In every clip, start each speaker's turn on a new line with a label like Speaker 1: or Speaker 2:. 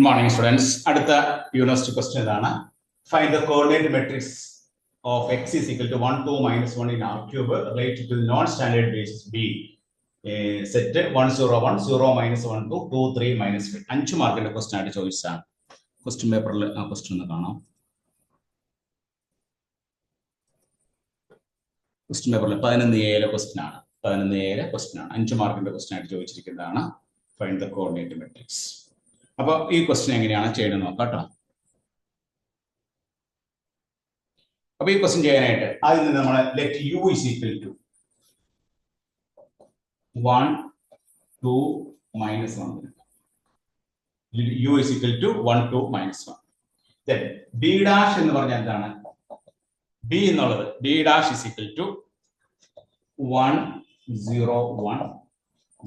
Speaker 1: Good morning, students. Adutha university question idana. Find the coordinate matrix of x is equal to 1, 2, minus 1 in R cube related to the non-standard basis B. Set 1, 0, 1, 0, minus 1, 2, 2, 3, minus 5. 5 mark in the question at choice. Question paper question. Question paper 11 question. 11 question. 5 mark in the question at choice. Find the coordinate matrix. അപ്പോൾ ഈ question എങ്ങനെയാണ് ചെയ്യുന്നത് നോക്കാം കേട്ടോ. അപ്പോൾ ഈ question ചെയ്യാനായിട്ട് ആദ്യം തന്നെ നമ്മൾ let u is equal to 1, 2, minus 1. u is equal to 1, 2, minus 1. Then b dash എന്ന് പറഞ്ഞാൽ എന്താണ്? b എന്നുള്ളത് b dash is equal to 1, 0, 1,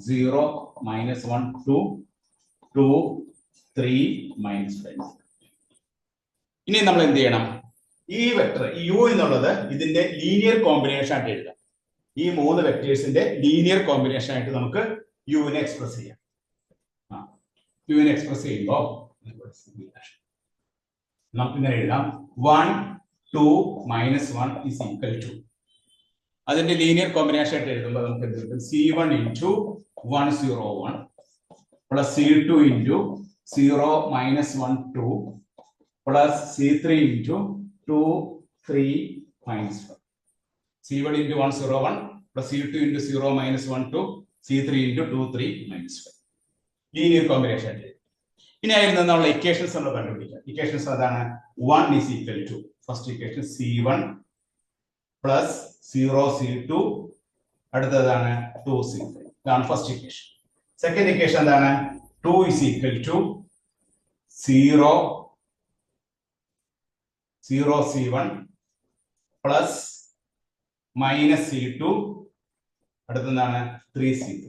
Speaker 1: 0, minus 1, 2, 2, 3, minus 5. ഇനി നമ്മൾ എന്ത് ചെയ്യണം? ഈ വെക്ടർ u എന്നുള്ളത് ഇതിന്റെ ലീനിയർ കോമ്പിനേഷൻ ആയിട്ട് എഴുതാം. ഈ മൂന്ന് വെക്ടേഴ്സിന്റെ ലീനിയർ കോമ്പിനേഷൻ ആയിട്ട് നമുക്ക് u നെ എക്സ്പ്രസ് ചെയ്യാം. u നെ എക്സ്പ്രസ് ചെയ്യുമ്പോൾ നമുക്ക് ഇങ്ങനെ എഴുതാം 1, 2, minus 1 is equal to അതിന്റെ ലീനിയർ കോമ്പിനേഷൻ ആയിട്ട് എഴുതുമ്പോൾ നമുക്ക് എന്ത് കിട്ടും? c1 into 101 plus c2 into 0, minus 1, 2 plus c3 into 2, 3, minus 5. c1 into 101 plus c2 into 0, minus 1, 2, c3 into 2, 3, minus 5. Linear combination. ഇനി ആയിരുന്നു നമ്മൾ ഇക്വേഷൻസ് നമ്മൾ കണ്ടുപിടിക്കാം. ഇക്വേഷൻസ് അതാണ് 1 is equal to first equation c1 plus 0, c2 അടുത്തതാണ് 2, c3. ഇതാണ് first equation. Second equation എന്താണ്? 2 is equal to 0, 0, c1 plus minus c2 അടുത്തെന്താണ് 3, c3.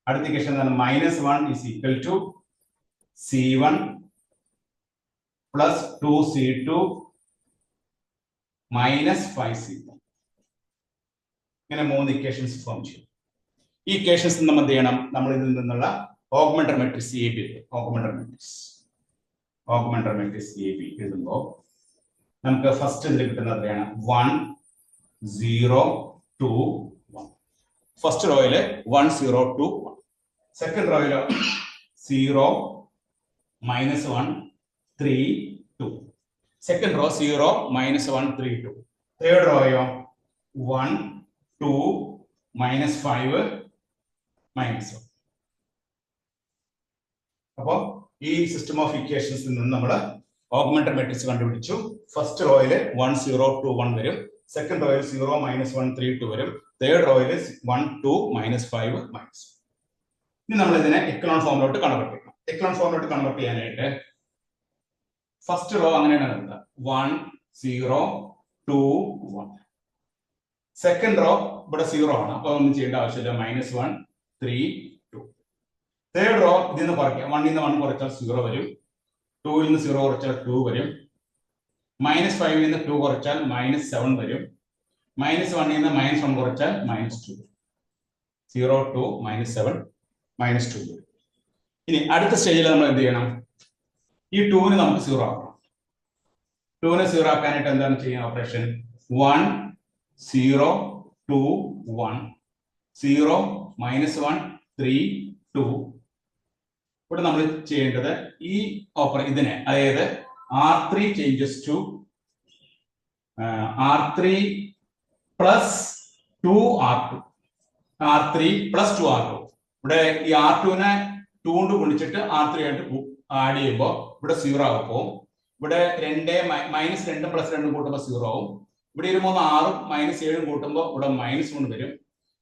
Speaker 1: അടുത്ത ഇക്വേഷൻ എന്താണ്? minus 1 is equal to c1 plus 2, c2 minus 5, c3. ഇങ്ങനെ മൂന്ന് equations form ചെയ്യും. ഈ equations നമ്മൾ എന്ത് ചെയ്യണം? നമ്മൾ ഇതിൽ നിന്നുള്ള augmented matrix A B augmented matrix A B എഴുതുമ്പോൾ നമുക്ക് ഫസ്റ്റ് ഇതിൽ കിട്ടുന്നത് എത്രയാണ്? 1, 0, 2, 1. ഫസ്റ്റ് റോയില് 1, 0, 2, 1. സെക്കൻഡ് റോയില് 0, minus 1, 3, 2. Second row 0, minus 1, 3, 2. Third റോയോ 1, 2, minus 5, minus 1. അപ്പോൾ ഈ സിസ്റ്റം ഓഫ് ഇക്വേഷൻസിൽ നിന്ന് നമ്മൾ ഓഗ്മെന്റഡ് മാട്രിക്സ് കണ്ടുപിടിച്ചു. ഫസ്റ്റ് റോയില് 1, 0, 2, 1 വരും. സെക്കൻഡ് റോയിൽ 0, minus 1, 3, 2 വരും. തേർഡ് റോയില് 1, 2, minus 5, minus 1. ഇനി നമ്മൾ ഇതിനെ എക്കലോൺ ഫോമിലോട്ട് കൺവേർട്ട് ചെയ്യണം. എക്കലോൺ ഫോമിലോട്ട് കൺവേർട്ട് ചെയ്യാനായിട്ട് ഫസ്റ്റ് റോ അങ്ങനെയാണ് വരുന്നത് 1, 0, 2, 1. സെക്കൻഡ് റോ ഇവിടെ 0 ആണ്, അപ്പൊ ഒന്നും ചെയ്യേണ്ട ആവശ്യമില്ല. minus 1, 3, 2. തേർഡ് റോ ഇതിൽ നിന്ന് കുറയ്ക്കാം. 1 നിന്ന് 1 കുറച്ചാൽ 0 വരും. 2 നിന്ന് 0 കുറച്ചാൽ 2 വരും. minus 5 നിന്ന് 2 കുറച്ചാൽ minus 7 വരും. minus 1 നിന്ന് minus 1 കുറച്ചാൽ minus 2 വരും. 0, 2, minus 7, minus 2 വരും. ഇനി അടുത്ത സ്റ്റേജിൽ നമ്മൾ എന്ത് ചെയ്യണം? ഈ 2 നമുക്ക് 0 ആക്കണം. 2 0 ആക്കാനായിട്ട് എന്താണ് ചെയ്യുക? Operation 1, 0, 2, 1, 0, minus 1, 3, 2. ഇവിടെ നമ്മൾ ചെയ്യേണ്ടത് ഈ ഇതിനെ, അതായത് R3 changes to R3 plus 2R2. R3 plus 2R2. ഇവിടെ ഈ R2നെ 2 കൊണ്ട് ഗുണിച്ചിട്ട് R3 ആയിട്ട് ആഡ് ചെയ്യുമ്പോൾ ഇവിടെ 0 ആകുമ്പോൾ ഇവിടെ 2 minus 2 plus 2 കൂട്ടുമ്പോൾ 0 ആവും. ഇവിടെ ഒരു 3 6 minus 7 കൂട്ടുമ്പോൾ ഇവിടെ minus 1 വരും.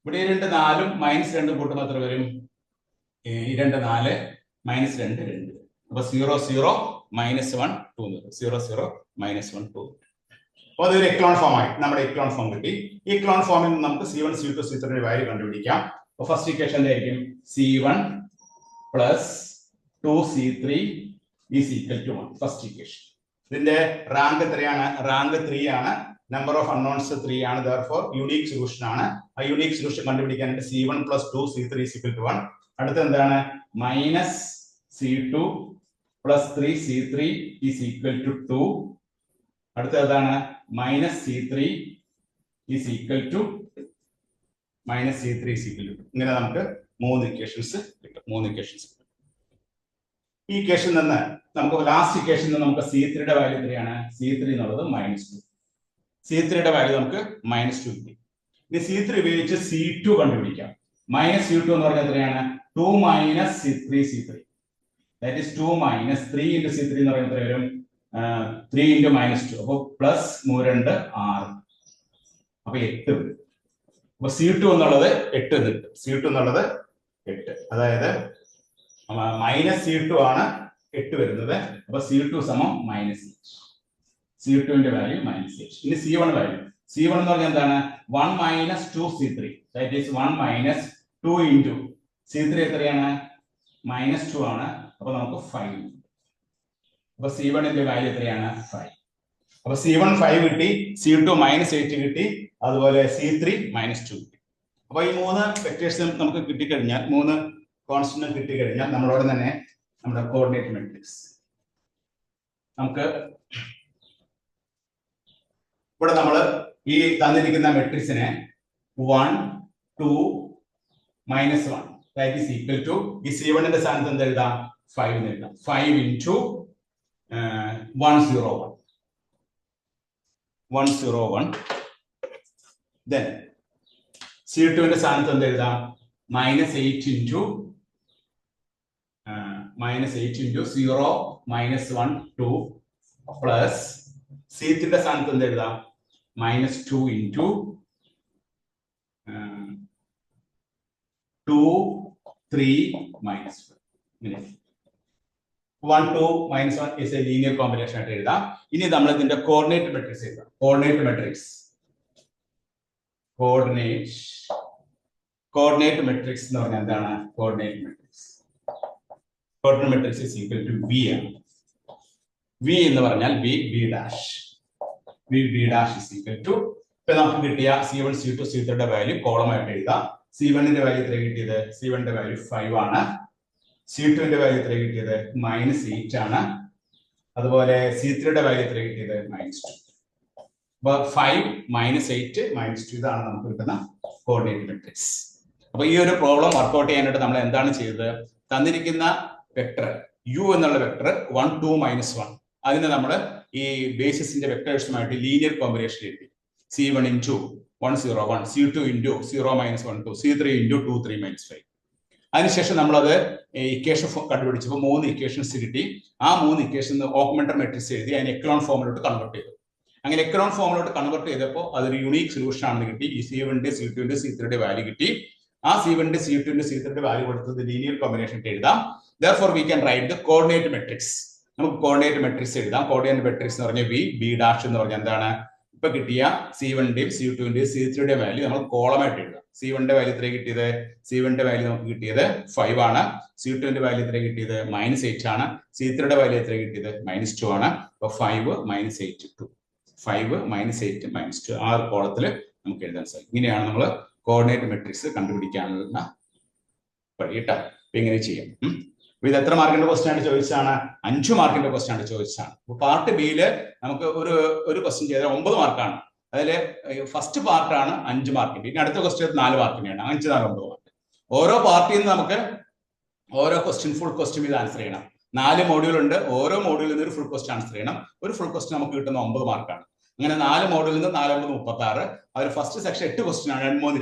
Speaker 1: ഇവിടെ 2 4 minus 2 കൂട്ടുമ്പോൾ എത്ര വരും? 2 4 minus 2 2. അപ്പൊ 0, 0, minus 1, 2 വരും. 0, 0, minus 1, 2. അപ്പോൾ അതൊരു എക്ലോൺ ഫോം ആയി. നമ്മുടെ എക്ലോൺ ഫോം കിട്ടി. ഈ എക്ലോൺ ഫോമിൽ നിന്ന് നമുക്ക് c1, c2, c3 വാല്യൂ കണ്ടുപിടിക്കാം. അപ്പോൾ ഫസ്റ്റ് ഇക്വേഷൻ എന്തായിരിക്കും? c1 plus 2, c3 is equal to 1. First equation. ഇതിന്റെ റാങ്ക് എത്രയാണ്? റാങ്ക് 3 ആണ്. നമ്പർ ഓഫ് അൺനോൺസ് 3 ആണ്. therefore യൂണിക് സൊല്യൂഷൻ ആണ്. ആ യൂണിക് സൊല്യൂഷൻ കണ്ടുപിടിക്കാനായിട്ട് c1 plus 2, c3 is equal to 1. അടുത്ത എന്താണ്? minus c2 plus 3c3 is equal to 2. അടുത്ത ഏതാണ്? Minus c3 is equal to minus c3 is equal to. ഇങ്ങനെ നമുക്ക് 3 ഇക്വേഷൻസ് കിട്ടും. 3 ഇക്വേഷൻസ്. ഈ ഇക്വേഷൻ നിന്ന് നമുക്ക് ലാസ്റ്റ് ഇക്വേഷൻ നമുക്ക് c3യുടെ വാല്യൂ എത്രയാണ്? c3 എന്നുള്ളത് -2. c3യുടെ വാല്യൂ നമുക്ക് -2 കിട്ടി. ഇനി c3 ഉപയോഗിച്ച് c2 കണ്ടുപിടിക്കാം. -c2 എന്ന് പറഞ്ഞാൽ എത്രയാണ്? 2 - 3c3. That is 2 - 3 into c3 എന്ന് പറയുന്നത് എത്ര വരും? 3 into -2. അപ്പോൾ പ്ലസ് 2 6. അപ്പൊ 8 വരും. അപ്പൊ c2 എന്നുള്ളത് 8 കിട്ടും. c2 എന്നുള്ളത് 8. അതായത് -c2 ആണ് 8 വരുന്നത്. അപ്പൊ c2 സമം -8. c2ന്റെ വാല്യൂ -8. ഇനി c1 വാല്യൂ. c1 എന്ന് പറഞ്ഞാൽ എന്താണ്? 1 - 2c3. That is 1 - 2 into c3 എത്രയാണ്? -2 ആണ്. അപ്പൊ നമുക്ക് 5. അപ്പൊ c1ന്റെ വാല്യൂ എത്രയാണ്? 5. അപ്പൊ c1 5 കിട്ടി, c2 -8 കിട്ടി, അതുപോലെ c3 -2 കിട്ടി. അപ്പൊ ഈ 3 വെക്ടേഴ്സും നമുക്ക് കിട്ടിക്കഴിഞ്ഞാൽ, 3 കോൺസ്റ്റന്റും കിട്ടിക്കഴിഞ്ഞാൽ നമ്മളോട് തന്നെ നമ്മുടെ കോർഡിനേറ്റ് മെട്രിക്സ് നമുക്ക് ഇവിടെ നമ്മൾ ഈ തന്നിരിക്കുന്ന മെട്രിക്സിനെ 1 2 -1 ദാറ്റ് ഈസ് ഈക്വൽ ടു ഈ c1ന്റെ സ്ഥാനത്ത് എന്ത് എഴുതാം? 5 എന്ന് എഴുതാം. 5 into 101 101. then c2ന്റെ സ്ഥാനത്ത് എന്ത് എഴുതാം? -8 into 0 -1 2 പ്ലസ് c3ന്റെ സ്ഥാനത്ത് എന്ത് എഴുതാം? -2 into 2 3 -1. 1 2 -1 is a linear combination ആയിട്ട് എഴുതാം. ഇനി നമ്മൾ ഇതിന്റെ കോർഡിനേറ്റ് മെട്രിക്സ് എഴുതാം. കോർഡിനേറ്റ് മെട്രിക്സ് എന്ന് പറഞ്ഞാൽ എന്താണ്? Coordinate matrix is equal to v ആണ്. v എന്ന് പറഞ്ഞാൽ b dash is equal to, ഇപ്പൊ നമുക്ക് കിട്ടിയ c1 c2 c3യുടെ വാല്യൂ കോളം ആയിട്ട് എഴുതാം. c1ന്റെ വാല്യൂ എത്ര കിട്ടിയത്? c1ന്റെ വാല്യൂ 5 ആണ്. c2ന്റെ വാല്യൂ എത്ര കിട്ടിയത്? -8 ആണ്. അതുപോലെ c3യുടെ വാല്യൂ എത്ര കിട്ടിയത്? -2. അപ്പൊ 5 -8 -2 ഇതാണ് നമുക്ക് കിട്ടുന്ന കോർഡിനേറ്റ് മെട്രിക്സ്. അപ്പൊ ഈ ഒരു പ്രോബ്ലം വർക്ക്ഔട്ട് ചെയ്യാനായിട്ട് നമ്മൾ എന്താണ് ചെയ്തത്? തന്നിരിക്കുന്ന വെക്ടർ u എന്നുള്ള വെക്ടർ 1 2 -1 അതിനെ നമ്മൾ ഈ ബേസിസിന്റെ വെക്ടേഴ്സുമായിട്ട് ലീനിയർ കോമ്പിനേഷൻ എഴുതി. c1 into 101, c2 into 0 -1 2, c3 into 2 3 -5. അതിനുശേഷം നമ്മളത് ഇക്വേഷൻ കണ്ടുപിടിച്ചപ്പോൾ 3 ഇക്വേഷൻസ് കിട്ടി. ആ 3 ഇക്വേഷൻ ഓഗ്മെന്റഡ് മെട്രിക്സ് എഴുതി അതിനെ എക്കലോൺ ഫോമിലോട്ട് കൺവേർട്ട് ചെയ്തു. അങ്ങനെ എക്കലോൺ ഫോമിലോട്ട് കൺവേർട്ട് ചെയ്തപ്പോൾ അതൊരു യൂണീക് സൊല്യൂഷൻ ആണെന്ന് കിട്ടി. ഈ c1ന്റെ c2ന്റെ c3യുടെ വാല്യൂ കിട്ടി. ആ c1ന്റെ c2ന്റെ c3യുടെ വാല്യൂ കൊടുത്തത് ലീനിയർ കോമ്പിനേഷൻ എഴുതാം. therefore we can write the coordinate matrix. നമുക്ക് കോർഡിനേറ്റ് മെട്രിക്സ് എഴുതാം. കോർഡിനേറ്റ് മെട്രിക്സ് എന്ന് പറഞ്ഞാൽ b dash എന്ന് പറഞ്ഞാൽ എന്താണ്? ഇപ്പൊ കിട്ടിയ c1ന്റെയും c2ന്റെയും c3യുടെ വാല്യൂ നമ്മൾ കോളമായിട്ട് എഴുതാം. c1ന്റെ വാല്യൂ എത്ര കിട്ടിയത്? c1ന്റെ വാല്യൂ നമുക്ക് കിട്ടിയത് 5 ആണ്. c2ന്റെ വാല്യൂ എത്ര കിട്ടിയത്? -8 ആണ്. c3യുടെ വാല്യൂ എത്ര കിട്ടിയത്? -2 ആണ്. അപ്പൊ 5 -8 2 5 -8 -2 ആ ഒരു കോളത്തിൽ നമുക്ക് എഴുതാൻ സാധിക്കും. ഇങ്ങനെയാണ് നമ്മൾ കോർഡിനേറ്റ് മെട്രിക്സ് കണ്ടുപിടിക്കാനുള്ള വഴി കേട്ടോ. അപ്പൊ ഇങ്ങനെ ചെയ്യാം. ഇത് എത്ര മാർക്കിന്റെ ക്വസ്റ്റ്യൻ ആയിട്ട് ചോദിച്ചാണ്? 5 മാർക്കിന്റെ ക്വസ്റ്റ്യൻ ആയിട്ട് ചോദിച്ചാണ്. അപ്പൊ പാർട്ട് ബിയില് നമുക്ക് ഒരു ക്വസ്റ്റ്യൻ ചെയ്താൽ 9 മാർക്കാണ്. അതില് ഫസ്റ്റ് പാർട്ടാണ് 5 മാർക്കിന്റെ. ഇനി അടുത്ത ക്വസ്റ്റ്യൻ 4 മാർക്കിന്റെയാണ്. 5 4 9 മാർക്ക്. ഓരോ പാർട്ടിയിൽ നിന്ന് നമുക്ക് ഓരോ ക്വസ്റ്റ്യൻ ഫുൾ ക്വസ്റ്റ്യൻ ഇത് ആൻസർ ചെയ്യണം. 4 മോഡ്യൂൾ ഉണ്ട്. ഓരോ മോഡ്യൂളിൽ നിന്ന് ഒരു ഫുൾ ക്വസ്റ്റ്യൻ ആൻസർ ചെയ്യണം. ഒരു ഫുൾ ക്വസ്റ്റ്യൻ നമുക്ക് കിട്ടുന്ന 9 മാർക്കാണ്. അങ്ങനെ 4 മോഡ്യൂളിൽ നിന്ന് 4 9 36. അതിൽ ഫസ്റ്റ് സെക്ഷൻ 8 ക്വസ്റ്റ്യൻ ആണ്. 2 3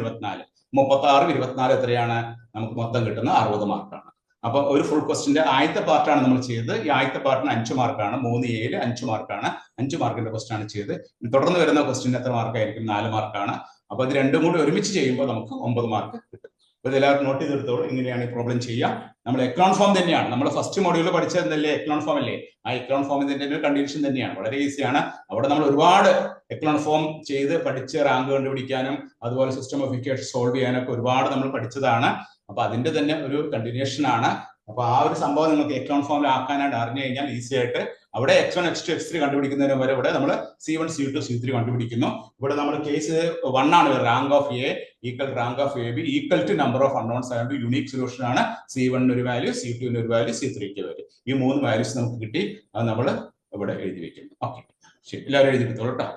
Speaker 1: 24 36 24 എത്രയാണ്? നമുക്ക് മൊത്തം കിട്ടുന്ന 60 മാർക്കാണ്. അപ്പൊ ഒരു ഫുൾ ക്വസ്റ്റിന്റെ ആദ്യത്തെ പാർട്ടാണ് നമ്മൾ ചെയ്തത്. ഈ ആദ്യത്തെ പാർട്ടിന് 5 മാർക്കാണ്. 3A 5 മാർക്കാണ്. 5 മാർക്കിന്റെ ക്വസ്റ്റ്യൻ ആണ് ചെയ്ത്. തുടർന്ന് വരുന്ന ക്വസ്റ്റ്യൻ എത്ര മാർക്കായിരിക്കും? 4 മാർക്കാണ്. അപ്പൊ ഇത് രണ്ടും കൂടി ഒരുമിച്ച് ചെയ്യുമ്പോൾ നമുക്ക് 9 മാർക്ക് കിട്ടും. അപ്പൊ ഇതെല്ലാവരും നോട്ട് ചെയ്തെടുത്തോളൂ. ഇങ്ങനെയാണ് ഈ പ്രോബ്ലം ചെയ്യാം. നമ്മൾ എക്കലോൺ ഫോം തന്നെയാണ്. നമ്മൾ ഫസ്റ്റ് മോഡ്യൂളിൽ പഠിച്ചതല്ലേ എക്കലോൺ ഫോം അല്ലേ? ആ എക്കലോൺ ഫോമിന്റെ ഒരു കണ്ടീഷൻ തന്നെയാണ്. വളരെ ഈസിയാണ്. അവിടെ നമ്മൾ ഒരുപാട് എക്കലോൺ ഫോം ചെയ്ത് പഠിച്ച് റാങ്ക് കണ്ടുപിടിക്കാനും അതുപോലെ സിസ്റ്റം ഓഫ് ഇക്വേഷൻ സോൾവ് ചെയ്യാനൊക്കെ ഒരുപാട് നമ്മൾ പഠിച്ചതാണ്. അപ്പൊ അതിന്റെ തന്നെ ഒരു കണ്ടിന്യൂഷൻ ആണ്. അപ്പൊ ആ ഒരു സംഭവം നിങ്ങൾക്ക് എക്കലോൺ ഫോമിൽ ആക്കാനായിട്ട് അറിഞ്ഞു കഴിഞ്ഞാൽ ഈസി ആയിട്ട് അവിടെ x1 x2 x3 കണ്ടുപിടിക്കുന്നതിന് വരെ ഇവിടെ നമ്മൾ C1 C2 C3 കണ്ടുപിടിക്കുന്നു. ഇവിടെ നമ്മൾ കേസ് 1 ആണ്, rank of A equal rank of A B equal to number of unknowns ആയതുകൊണ്ട് യുണീക് സൊല്യൂഷൻ ആണ്. C1 ഒരു വാല്യൂ, C2 ഒരു വാല്യൂ, C3 വാല്യൂ. ഈ 3 വാല്യൂസ് നമുക്ക് കിട്ടി. അത് നമ്മൾ ഇവിടെ എഴുതി വെക്കുന്നു. ഓക്കെ, ശരി, എല്ലാവരും എഴുതിയെടുത്തോളൂ കേട്ടോ.